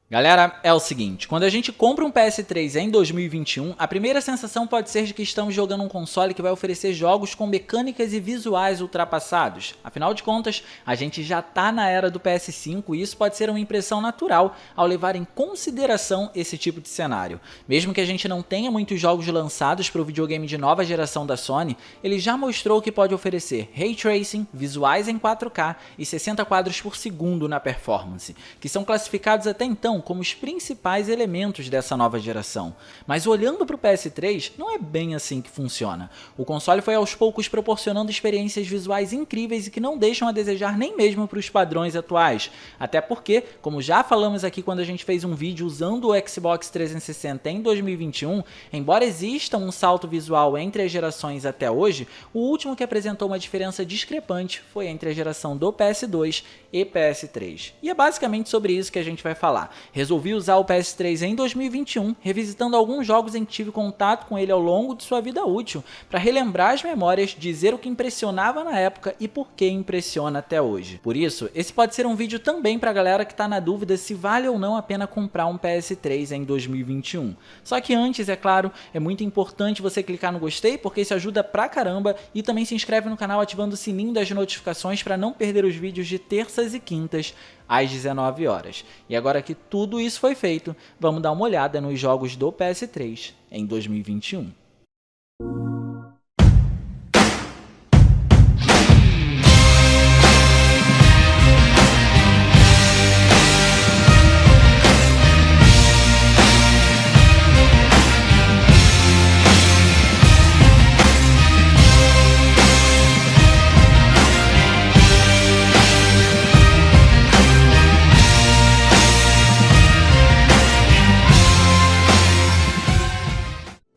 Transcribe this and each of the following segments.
Galera, é o seguinte, quando a gente compra um PS3 em 2021, a primeira sensação pode ser de que estamos jogando um console que vai oferecer jogos com mecânicas e visuais ultrapassados. Afinal de contas, a gente já tá na era do PS5 e isso pode ser uma impressão natural ao levar em consideração esse tipo de cenário. Mesmo que a gente não tenha muitos jogos lançados para o videogame de nova geração da Sony, ele já mostrou que pode oferecer Ray Tracing, visuais em 4K e 60 quadros por segundo na performance, que são classificados até então como os principais elementos dessa nova geração. Mas olhando para o PS3, não é bem assim que funciona. O console foi aos poucos proporcionando experiências visuais incríveis e que não deixam a desejar nem mesmo para os padrões atuais. Até porque, como já falamos aqui quando a gente fez um vídeo usando o Xbox 360 em 2021, embora exista um salto visual entre as gerações até hoje, o último que apresentou uma diferença discrepante foi entre a geração do PS2 e PS3. E é basicamente sobre isso que a gente vai falar. Resolvi usar o PS3 em 2021, revisitando alguns jogos em que tive contato com ele ao longo de sua vida útil, para relembrar as memórias, dizer o que impressionava na época e por que impressiona até hoje. Por isso, esse pode ser um vídeo também para a galera que está na dúvida se vale ou não a pena comprar um PS3 em 2021. Só que antes, é claro, é muito importante você clicar no gostei, porque isso ajuda pra caramba, e também se inscreve no canal ativando o sininho das notificações para não perder os vídeos de terças e quintas às 19 horas. E agora que tudo isso foi feito, vamos dar uma olhada nos jogos do PS3 em 2021.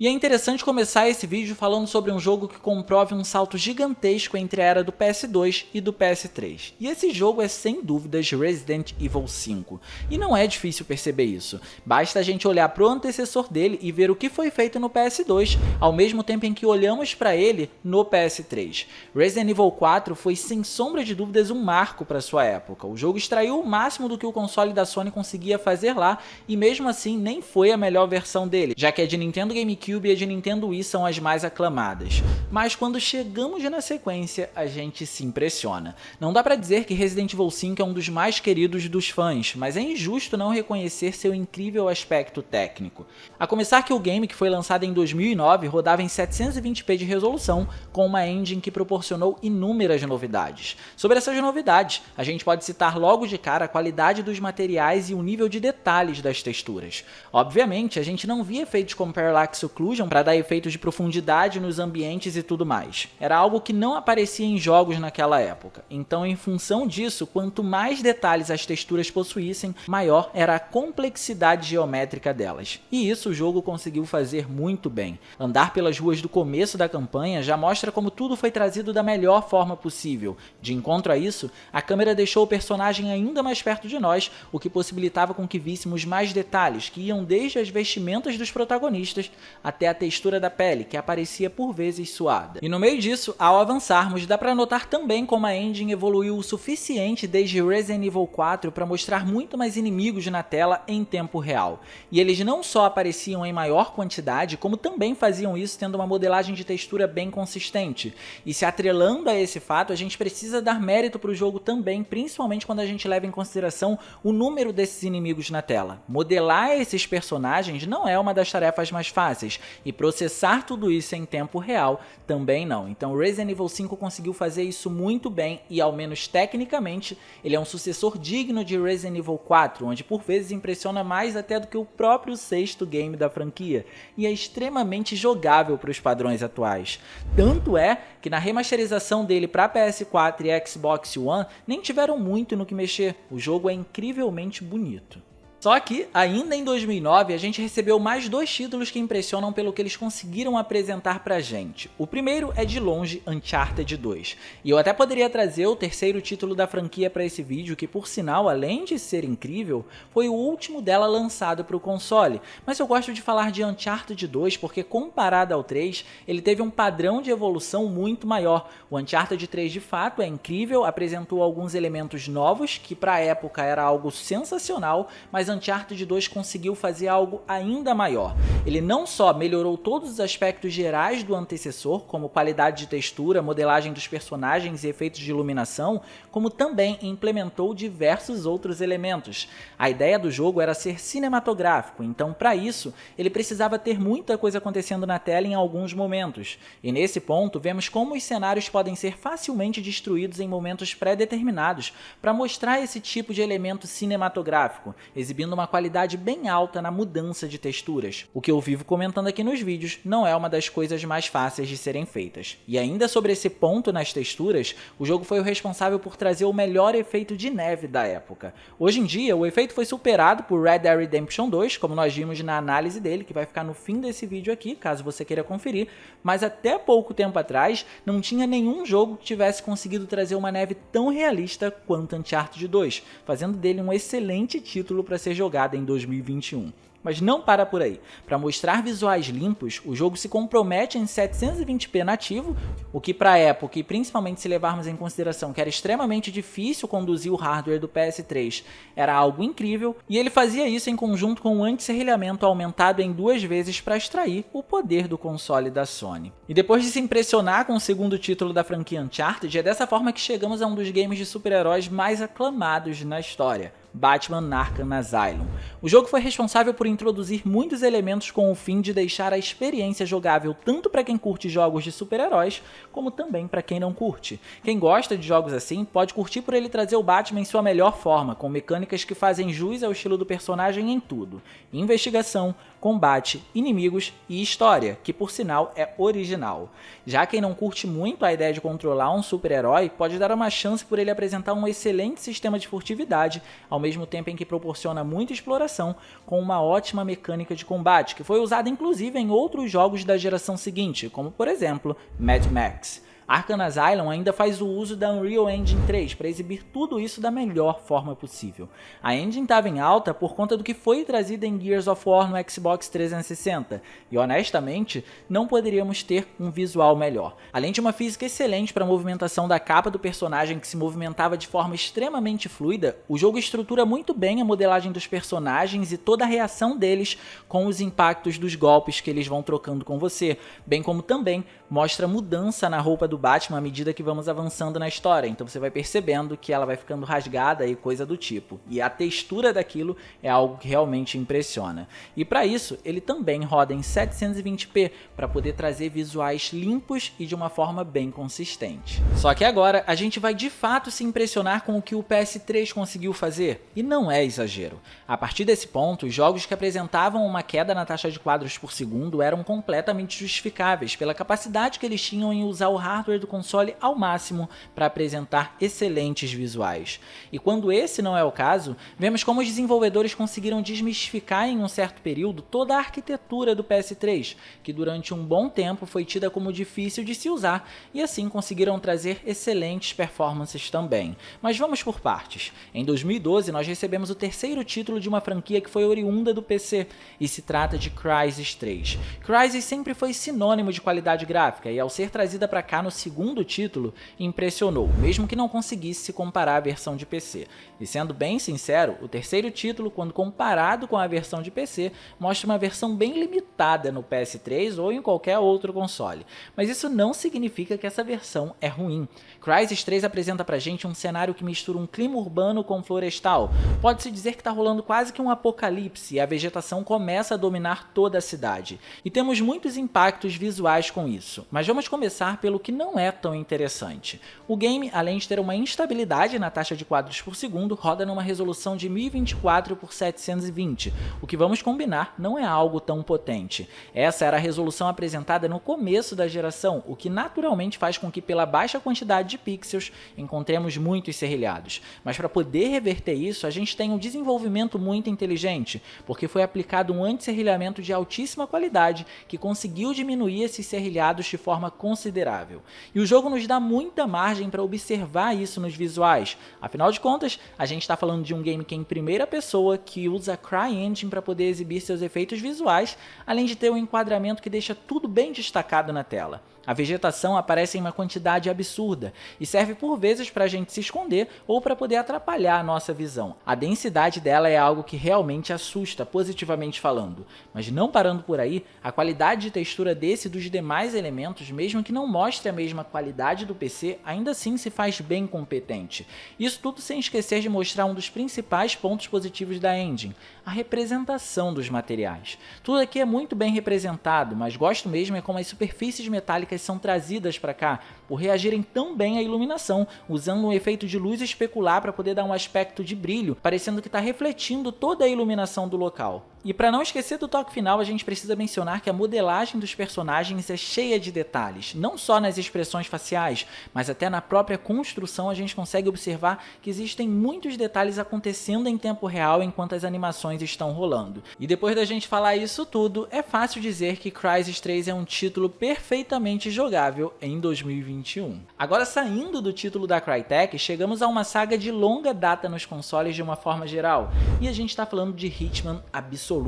E é interessante começar esse vídeo falando sobre um jogo que comprove um salto gigantesco entre a era do PS2 e do PS3. E esse jogo é sem dúvidas Resident Evil 5. E não é difícil perceber isso. Basta a gente olhar para o antecessor dele e ver o que foi feito no PS2, ao mesmo tempo em que olhamos para ele no PS3. Resident Evil 4 foi sem sombra de dúvidas um marco para sua época. O jogo extraiu o máximo do que o console da Sony conseguia fazer lá e mesmo assim nem foi a melhor versão dele, já que a de Nintendo GameCube e a de Nintendo Wii são as mais aclamadas. Mas quando chegamos na sequência, a gente se impressiona. Não dá pra dizer que Resident Evil 5 é um dos mais queridos dos fãs, mas é injusto não reconhecer seu incrível aspecto técnico. A começar que o game, que foi lançado em 2009, rodava em 720p de resolução, com uma engine que proporcionou inúmeras novidades. Sobre essas novidades, a gente pode citar logo de cara a qualidade dos materiais e o nível de detalhes das texturas. Obviamente, a gente não via efeitos como Parallax Occlusion para dar efeitos de profundidade nos ambientes e tudo mais. Era algo que não aparecia em jogos naquela época. Então, em função disso, quanto mais detalhes as texturas possuíssem, maior era a complexidade geométrica delas. E isso o jogo conseguiu fazer muito bem. Andar pelas ruas do começo da campanha já mostra como tudo foi trazido da melhor forma possível. De encontro a isso, a câmera deixou o personagem ainda mais perto de nós, o que possibilitava com que víssemos mais detalhes, que iam desde as vestimentas dos protagonistas até a textura da pele, que aparecia por vezes suada. E no meio disso, ao avançarmos, dá pra notar também como a engine evoluiu o suficiente desde Resident Evil 4 para mostrar muito mais inimigos na tela em tempo real. E eles não só apareciam em maior quantidade, como também faziam isso tendo uma modelagem de textura bem consistente. E se atrelando a esse fato, a gente precisa dar mérito pro jogo também, principalmente quando a gente leva em consideração o número desses inimigos na tela. Modelar esses personagens não é uma das tarefas mais fáceis, e processar tudo isso em tempo real também não. Então Resident Evil 5 conseguiu fazer isso muito bem e, ao menos tecnicamente, ele é um sucessor digno de Resident Evil 4, onde por vezes impressiona mais até do que o próprio sexto game da franquia, e é extremamente jogável para os padrões atuais. Tanto é que na remasterização dele para PS4 e Xbox One nem tiveram muito no que mexer, o jogo é incrivelmente bonito. Só que, ainda em 2009, a gente recebeu mais dois títulos que impressionam pelo que eles conseguiram apresentar pra gente. O primeiro é de longe Uncharted 2, e eu até poderia trazer o terceiro título da franquia para esse vídeo, que por sinal, além de ser incrível, foi o último dela lançado para o console, mas eu gosto de falar de Uncharted 2 porque, comparado ao 3, ele teve um padrão de evolução muito maior. O Uncharted 3 de fato é incrível, apresentou alguns elementos novos, que pra época era algo sensacional, mas mas Uncharted 2 conseguiu fazer algo ainda maior. Ele não só melhorou todos os aspectos gerais do antecessor, como qualidade de textura, modelagem dos personagens e efeitos de iluminação, como também implementou diversos outros elementos. A ideia do jogo era ser cinematográfico, então para isso ele precisava ter muita coisa acontecendo na tela em alguns momentos. E nesse ponto vemos como os cenários podem ser facilmente destruídos em momentos pré-determinados para mostrar esse tipo de elemento cinematográfico, exibindo uma qualidade bem alta na mudança de texturas. O que eu vivo comentando aqui nos vídeos não é uma das coisas mais fáceis de serem feitas. E ainda sobre esse ponto nas texturas, o jogo foi o responsável por trazer o melhor efeito de neve da época. Hoje em dia, o efeito foi superado por Red Dead Redemption 2, como nós vimos na análise dele, que vai ficar no fim desse vídeo aqui, caso você queira conferir, mas até pouco tempo atrás, não tinha nenhum jogo que tivesse conseguido trazer uma neve tão realista quanto Uncharted 2, fazendo dele um excelente título para ser jogado em 2021. Mas não para por aí. Para mostrar visuais limpos, o jogo se compromete em 720p nativo, o que para a época, e principalmente se levarmos em consideração que era extremamente difícil conduzir o hardware do PS3, era algo incrível, e ele fazia isso em conjunto com um anti-serrilhamento aumentado em 2 vezes para extrair o poder do console da Sony. E depois de se impressionar com o segundo título da franquia Uncharted, é dessa forma que chegamos a um dos games de super-heróis mais aclamados na história, Batman Arkham Asylum. O jogo foi responsável por introduzir muitos elementos com o fim de deixar a experiência jogável tanto para quem curte jogos de super-heróis, como também para quem não curte. Quem gosta de jogos assim pode curtir por ele trazer o Batman em sua melhor forma, com mecânicas que fazem jus ao estilo do personagem em tudo: investigação, combate, inimigos e história, que por sinal é original. Já quem não curte muito a ideia de controlar um super-herói pode dar uma chance por ele apresentar um excelente sistema de furtividade, ao mesmo tempo em que proporciona muita exploração, com uma ótima mecânica de combate, que foi usada inclusive em outros jogos da geração seguinte, como por exemplo Mad Max. Arkham Asylum ainda faz o uso da Unreal Engine 3 para exibir tudo isso da melhor forma possível. A engine estava em alta por conta do que foi trazido em Gears of War no Xbox 360, e honestamente não poderíamos ter um visual melhor. Além de uma física excelente para a movimentação da capa do personagem que se movimentava de forma extremamente fluida, o jogo estrutura muito bem a modelagem dos personagens e toda a reação deles com os impactos dos golpes que eles vão trocando com você, bem como também mostra mudança na roupa do Batman à medida que vamos avançando na história, então você vai percebendo que ela vai ficando rasgada e coisa do tipo, e a textura daquilo é algo que realmente impressiona. E para isso, ele também roda em 720p, para poder trazer visuais limpos e de uma forma bem consistente. Só que agora, a gente vai de fato se impressionar com o que o PS3 conseguiu fazer, e não é exagero. A partir desse ponto, os jogos que apresentavam uma queda na taxa de quadros por segundo eram completamente justificáveis pela capacidade que eles tinham em usar o hardware do console ao máximo para apresentar excelentes visuais. E quando esse não é o caso, vemos como os desenvolvedores conseguiram desmistificar em um certo período toda a arquitetura do PS3, que durante um bom tempo foi tida como difícil de se usar, e assim conseguiram trazer excelentes performances também. Mas vamos por partes. Em 2012 nós recebemos o terceiro título de uma franquia que foi oriunda do PC, e se trata de Crysis 3. Crysis sempre foi sinônimo de qualidade gráfica, e ao ser trazida para cá no segundo título, impressionou, mesmo que não conseguisse se comparar à versão de PC. E sendo bem sincero, o terceiro título, quando comparado com a versão de PC, mostra uma versão bem limitada no PS3 ou em qualquer outro console. Mas isso não significa que essa versão é ruim. Crysis 3 apresenta pra gente um cenário que mistura um clima urbano com florestal. Pode-se dizer que está rolando quase que um apocalipse e a vegetação começa a dominar toda a cidade. E temos muitos impactos visuais com isso. Mas vamos começar pelo que não é tão interessante. O game, além de ter uma instabilidade na taxa de quadros por segundo, roda numa resolução de 1024 por 720, o que vamos combinar não é algo tão potente. Essa era a resolução apresentada no começo da geração, o que naturalmente faz com que pela baixa quantidade de pixels encontremos muitos serrilhados. Mas para poder reverter isso, a gente tem um desenvolvimento muito inteligente, porque foi aplicado um anti-serrilhamento de altíssima qualidade que conseguiu diminuir esses serrilhados de forma considerável. E o jogo nos dá muita margem para observar isso nos visuais. Afinal de contas, a gente está falando de um game que é em primeira pessoa, que usa a CryEngine para poder exibir seus efeitos visuais, além de ter um enquadramento que deixa tudo bem destacado na tela. A vegetação aparece em uma quantidade absurda e serve por vezes para a gente se esconder ou para poder atrapalhar a nossa visão. A densidade dela é algo que realmente assusta, positivamente falando. Mas não parando por aí, a qualidade de textura desse e dos demais elementos, mesmo que não mostre a mesma qualidade do PC, ainda assim se faz bem competente. Isso tudo sem esquecer de mostrar um dos principais pontos positivos da engine, a representação dos materiais. Tudo aqui é muito bem representado, mas gosto mesmo é como as superfícies metálicas são trazidas para cá, por reagirem tão bem à iluminação, usando um efeito de luz especular para poder dar um aspecto de brilho, parecendo que está refletindo toda a iluminação do local. E para não esquecer do toque final, a gente precisa mencionar que a modelagem dos personagens é cheia de detalhes, não só nas expressões faciais, mas até na própria construção a gente consegue observar que existem muitos detalhes acontecendo em tempo real enquanto as animações estão rolando. E depois da gente falar isso tudo, é fácil dizer que Crysis 3 é um título perfeitamente jogável em 2021. Agora, saindo do título da Crytek, chegamos a uma saga de longa data nos consoles de uma forma geral, e a gente está falando de Hitman Absolution.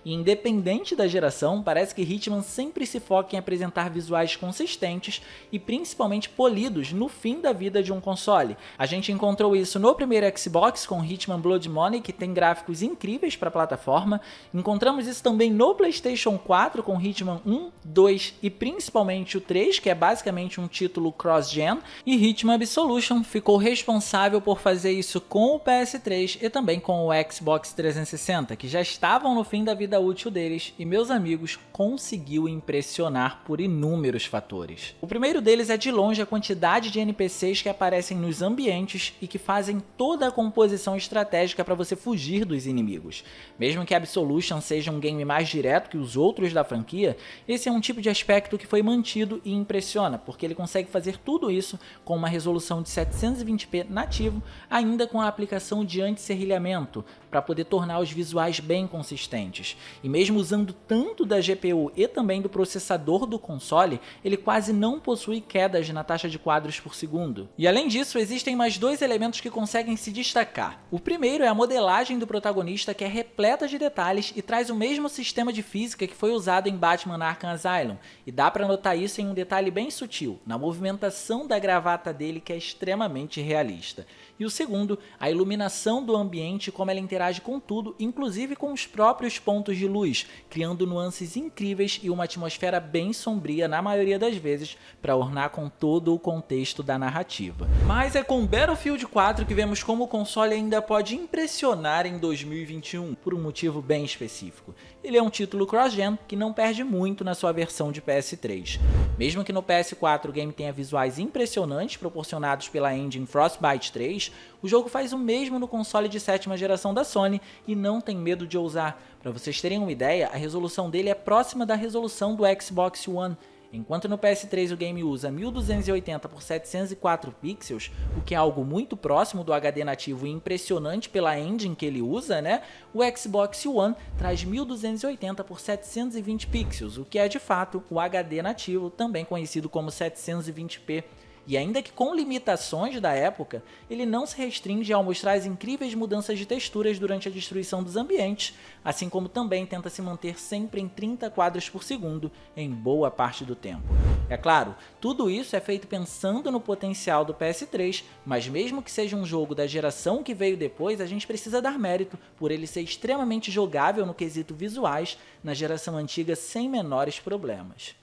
E independente da geração, parece que Hitman sempre se foca em apresentar visuais consistentes e principalmente polidos no fim da vida de um console. A gente encontrou isso no primeiro Xbox com Hitman Blood Money, que tem gráficos incríveis para a plataforma. Encontramos isso também no PlayStation 4 com Hitman 1, 2 e principalmente o 3, que é basicamente um título cross-gen, e Hitman Absolution ficou responsável por fazer isso com o PS3 e também com o Xbox 360, que já estavam no fim da vida útil deles, e meus amigos, conseguiu impressionar por inúmeros fatores. O primeiro deles é de longe a quantidade de NPCs que aparecem nos ambientes e que fazem toda a composição estratégica para você fugir dos inimigos. Mesmo que Absolution seja um game mais direto que os outros da franquia, esse é um tipo de aspecto que foi mantido e impressiona, porque ele consegue fazer tudo isso com uma resolução de 720p nativo, ainda com a aplicação de anti-serrilhamento, para poder tornar os visuais bem consistentes. E mesmo usando tanto da GPU e também do processador do console, ele quase não possui quedas na taxa de quadros por segundo. E além disso, existem mais dois elementos que conseguem se destacar. O primeiro é a modelagem do protagonista, que é repleta de detalhes e traz o mesmo sistema de física que foi usado em Batman Arkham Asylum, e dá para notar isso em um detalhe bem sutil, na movimentação da gravata dele, que é extremamente realista. E o segundo, a iluminação do ambiente, como ela interage com tudo, inclusive com os próprios pontos de luz, criando nuances incríveis e uma atmosfera bem sombria na maioria das vezes, para ornar com todo o contexto da narrativa. Mas é com Battlefield 4 que vemos como o console ainda pode impressionar em 2021, por um motivo bem específico. Ele é um título cross-gen que não perde muito na sua versão de PS3. Mesmo que no PS4 o game tenha visuais impressionantes proporcionados pela engine Frostbite 3, o jogo faz o mesmo no console de 7ª geração da Sony e não tem medo de ousar. Para vocês terem uma ideia, a resolução dele é próxima da resolução do Xbox One. Enquanto no PS3 o game usa 1280 por 704 pixels, o que é algo muito próximo do HD nativo e impressionante pela engine que ele usa, né? O Xbox One traz 1280 por 720 pixels, o que é de fato o HD nativo, também conhecido como 720p. E ainda que com limitações da época, ele não se restringe ao mostrar as incríveis mudanças de texturas durante a destruição dos ambientes, assim como também tenta se manter sempre em 30 quadros por segundo em boa parte do tempo. É claro, tudo isso é feito pensando no potencial do PS3, mas mesmo que seja um jogo da geração que veio depois, a gente precisa dar mérito por ele ser extremamente jogável no quesito visuais na geração antiga sem menores problemas.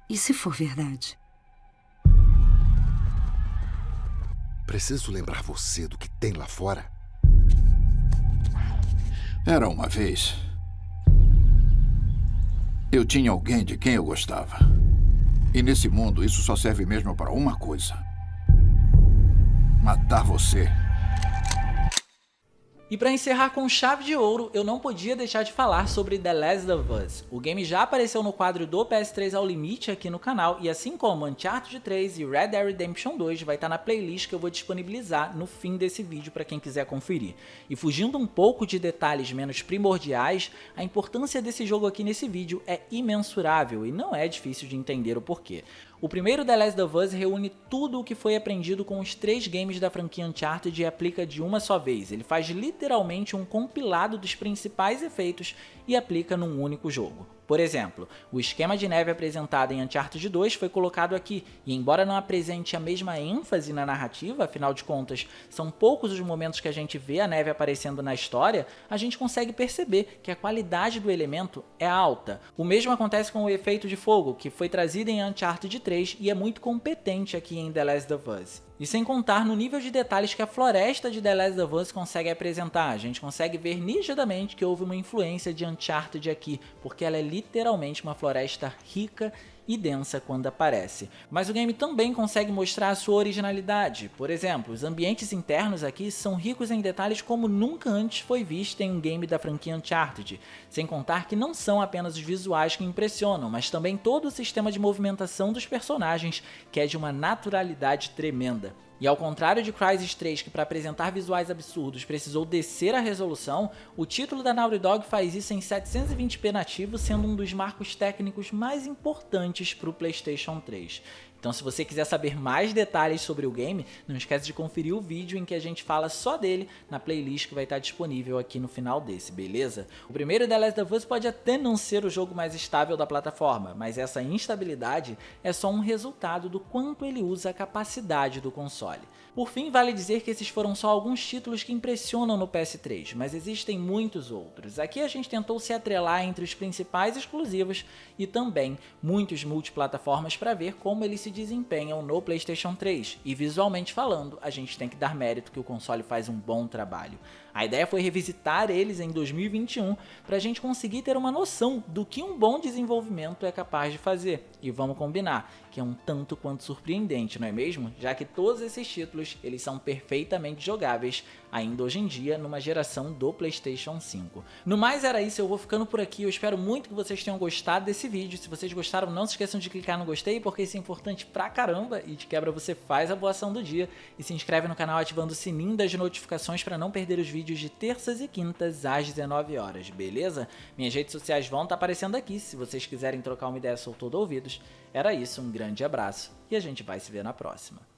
E se for verdade? Preciso lembrar você do que tem lá fora. Era uma vez. Eu tinha alguém de quem eu gostava. E nesse mundo, isso só serve mesmo para uma coisa: matar você. E para encerrar com chave de ouro, eu não podia deixar de falar sobre The Last of Us. O game já apareceu no quadro do PS3 ao limite aqui no canal, e assim como Uncharted 3 e Red Dead Redemption 2 vai estar na playlist que eu vou disponibilizar no fim desse vídeo para quem quiser conferir. E fugindo um pouco de detalhes menos primordiais, a importância desse jogo aqui nesse vídeo é imensurável e não é difícil de entender o porquê. O primeiro The Last of Us reúne tudo o que foi aprendido com os 3 games da franquia Uncharted e aplica de uma só vez. Ele faz literalmente um compilado dos principais efeitos e aplica num único jogo. Por exemplo, o esquema de neve apresentado em Uncharted 2 foi colocado aqui, e embora não apresente a mesma ênfase na narrativa, afinal de contas são poucos os momentos que a gente vê a neve aparecendo na história, a gente consegue perceber que a qualidade do elemento é alta. O mesmo acontece com o efeito de fogo, que foi trazido em Uncharted 3 e é muito competente aqui em The Last of Us. E sem contar no nível de detalhes que a floresta de The Last of Us consegue apresentar, a gente consegue ver nitidamente que houve uma influência de Uncharted aqui, porque ela é literalmente uma floresta rica e densa quando aparece. Mas o game também consegue mostrar a sua originalidade. Por exemplo, os ambientes internos aqui são ricos em detalhes como nunca antes foi visto em um game da franquia Uncharted, sem contar que não são apenas os visuais que impressionam, mas também todo o sistema de movimentação dos personagens, que é de uma naturalidade tremenda. E ao contrário de Crysis 3, que para apresentar visuais absurdos precisou descer a resolução, o título da Naughty Dog faz isso em 720p nativo, sendo um dos marcos técnicos mais importantes para o PlayStation 3. Então se você quiser saber mais detalhes sobre o game, não esquece de conferir o vídeo em que a gente fala só dele na playlist que vai estar disponível aqui no final desse, beleza? O primeiro The Last of Us pode até não ser o jogo mais estável da plataforma, mas essa instabilidade é só um resultado do quanto ele usa a capacidade do console. Por fim, vale dizer que esses foram só alguns títulos que impressionam no PS3, mas existem muitos outros. Aqui a gente tentou se atrelar entre os principais exclusivos e também muitos multiplataformas para ver como eles se desempenham no PlayStation 3, e visualmente falando, a gente tem que dar mérito que o console faz um bom trabalho. A ideia foi revisitar eles em 2021 para a gente conseguir ter uma noção do que um bom desenvolvimento é capaz de fazer. E vamos combinar que é um tanto quanto surpreendente, não é mesmo? Já que todos esses títulos eles são perfeitamente jogáveis ainda hoje em dia numa geração do PlayStation 5. No mais era isso, eu vou ficando por aqui, eu espero muito que vocês tenham gostado desse vídeo. Se vocês gostaram, não se esqueçam de clicar no gostei, porque isso é importante pra caramba e de quebra você faz a boa ação do dia e se inscreve no canal ativando o sininho das notificações para não perder os vídeos de terças e quintas às 19 horas, beleza? Minhas redes sociais vão estar aparecendo aqui, se vocês quiserem trocar uma ideia, sou todo ouvidos. Era isso, um grande abraço e a gente vai se ver na próxima.